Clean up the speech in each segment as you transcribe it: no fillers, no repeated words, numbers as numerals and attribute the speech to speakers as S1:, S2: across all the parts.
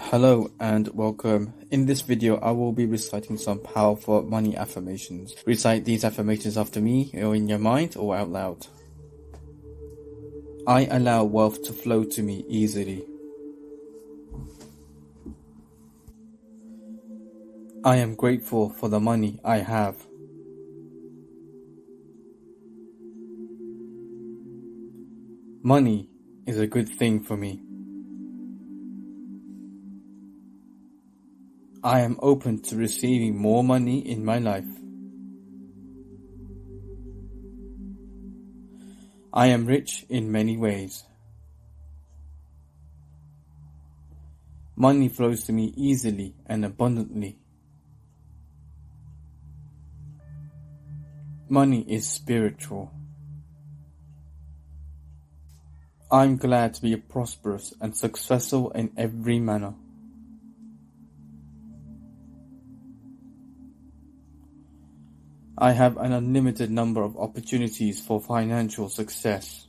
S1: Hello and welcome. In this video, I will be reciting some powerful money affirmations. Recite these affirmations after me, or in your mind or out loud. I allow wealth to flow to me easily. I am grateful for the money I have. Money is a good thing for me. I am open to receiving more money in my life. I am rich in many ways. Money flows to me easily and abundantly. Money is spiritual. I'm glad to be prosperous and successful in every manner. I have an unlimited number of opportunities for financial success.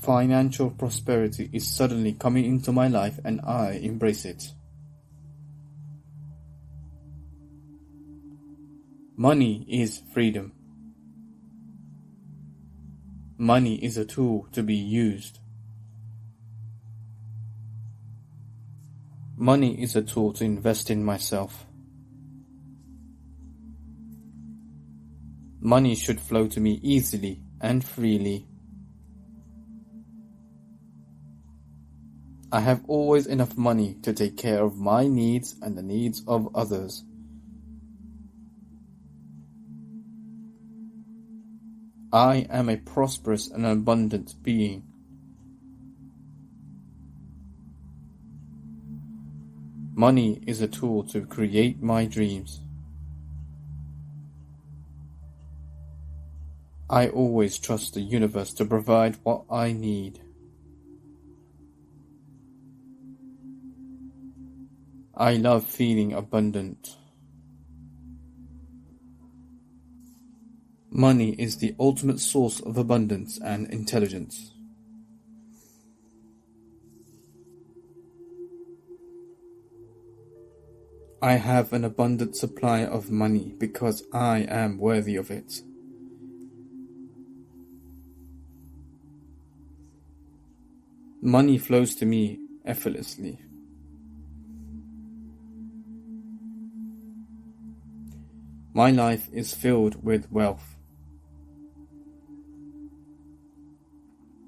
S1: Financial prosperity is suddenly coming into my life and I embrace it. Money is freedom. Money is a tool to be used. Money is a tool to invest in myself. Money should flow to me easily and freely. I have always enough money to take care of my needs and the needs of others. I am a prosperous and abundant being. Money is a tool to create my dreams. I always trust the universe to provide what I need. I love feeling abundant. Money is the ultimate source of abundance and intelligence. I have an abundant supply of money because I am worthy of it. Money flows to me effortlessly. My life is filled with wealth.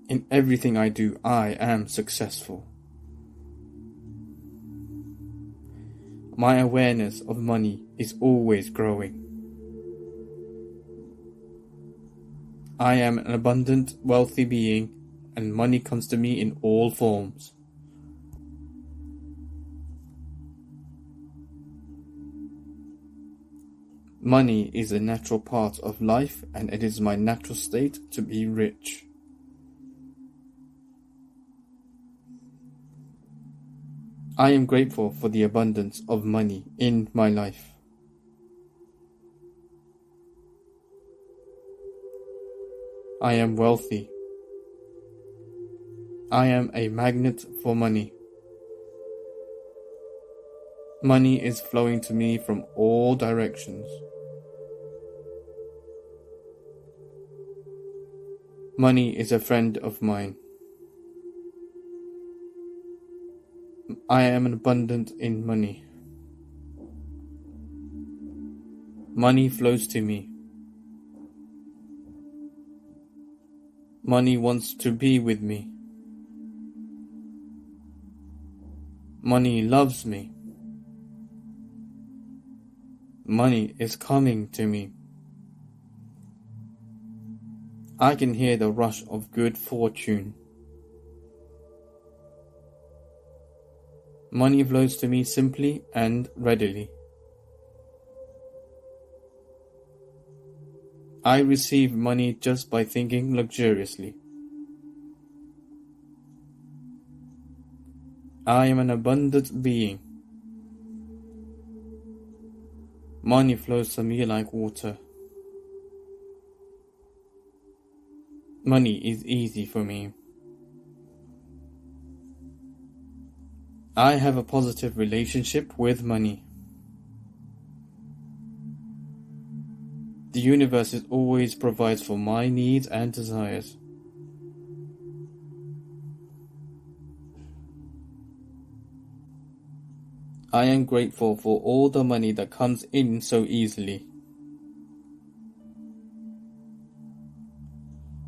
S1: In everything I do, I am successful. My awareness of money is always growing. I am an abundant, wealthy being, and money comes to me in all forms. Money is a natural part of life, and it is my natural state to be rich. I am grateful for the abundance of money in my life. I am wealthy. I am a magnet for money. Money is flowing to me from all directions. Money is a friend of mine. I am abundant in money. Money flows to me. Money wants to be with me. Money loves me. Money is coming to me. I can hear the rush of good fortune. Money flows to me simply and readily. I receive money just by thinking luxuriously. I am an abundant being. Money flows to me like water. Money is easy for me. I have a positive relationship with money. The universe always provides for my needs and desires. I am grateful for all the money that comes in so easily.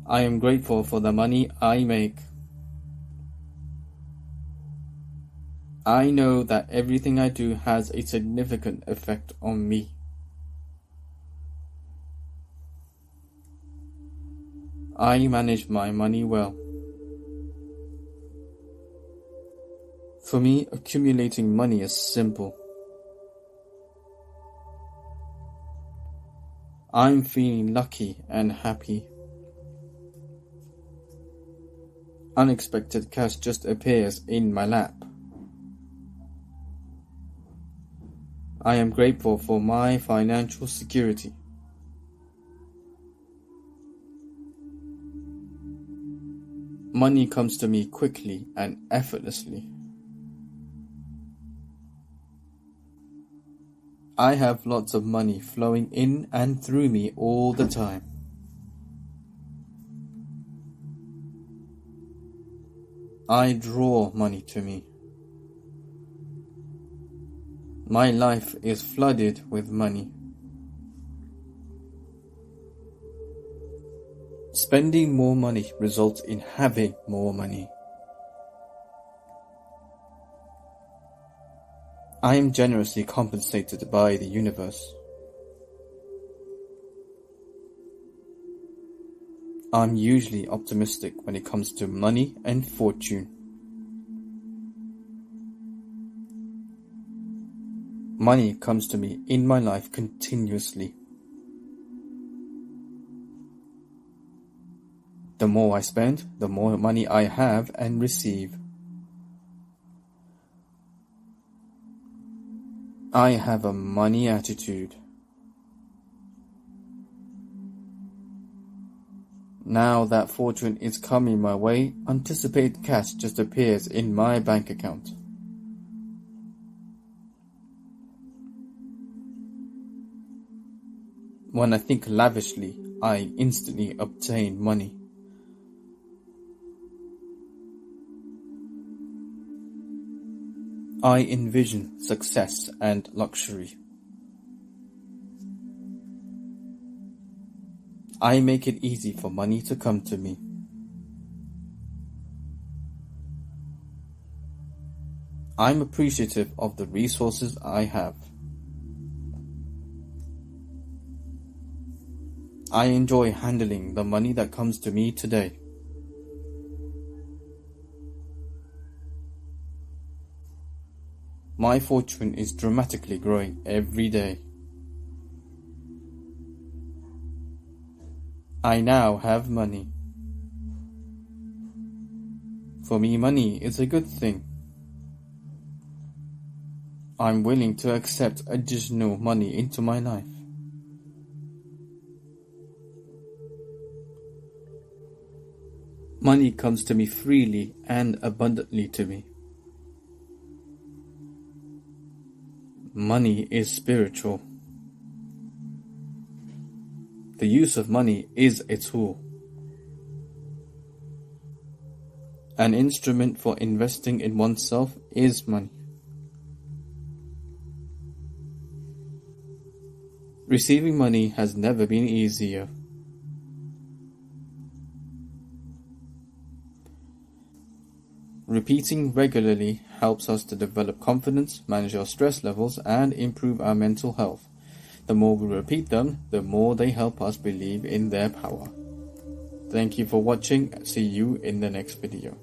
S1: I am grateful for the money I make. I know that everything I do has a significant effect on me. I manage my money well. For me, accumulating money is simple. I'm feeling lucky and happy. Unexpected cash just appears in my lap. I am grateful for my financial security. Money comes to me quickly and effortlessly. I have lots of money flowing in and through me all the time. I draw money to me. My life is flooded with money. Spending more money results in having more money. I am generously compensated by the universe. I'm usually optimistic when it comes to money and fortune. Money comes to me in my life continuously. The more I spend, the more money I have and receive. I have a money attitude. Now that fortune is coming my way, anticipated cash just appears in my bank account. When I think lavishly, I instantly obtain money. I envision success and luxury. I make it easy for money to come to me. I'm appreciative of the resources I have. I enjoy handling the money that comes to me today. My fortune is dramatically growing every day. I now have money. For me, money is a good thing. I'm willing to accept additional money into my life. Money comes to me freely and abundantly to me. Money is spiritual. The use of money is a tool, an instrument for investing in oneself is money. Receiving money has never been easier. Repeating regularly helps us to develop confidence, manage our stress levels, and improve our mental health. The more we repeat them, the more they help us believe in their power. Thank you for watching. See you in the next video.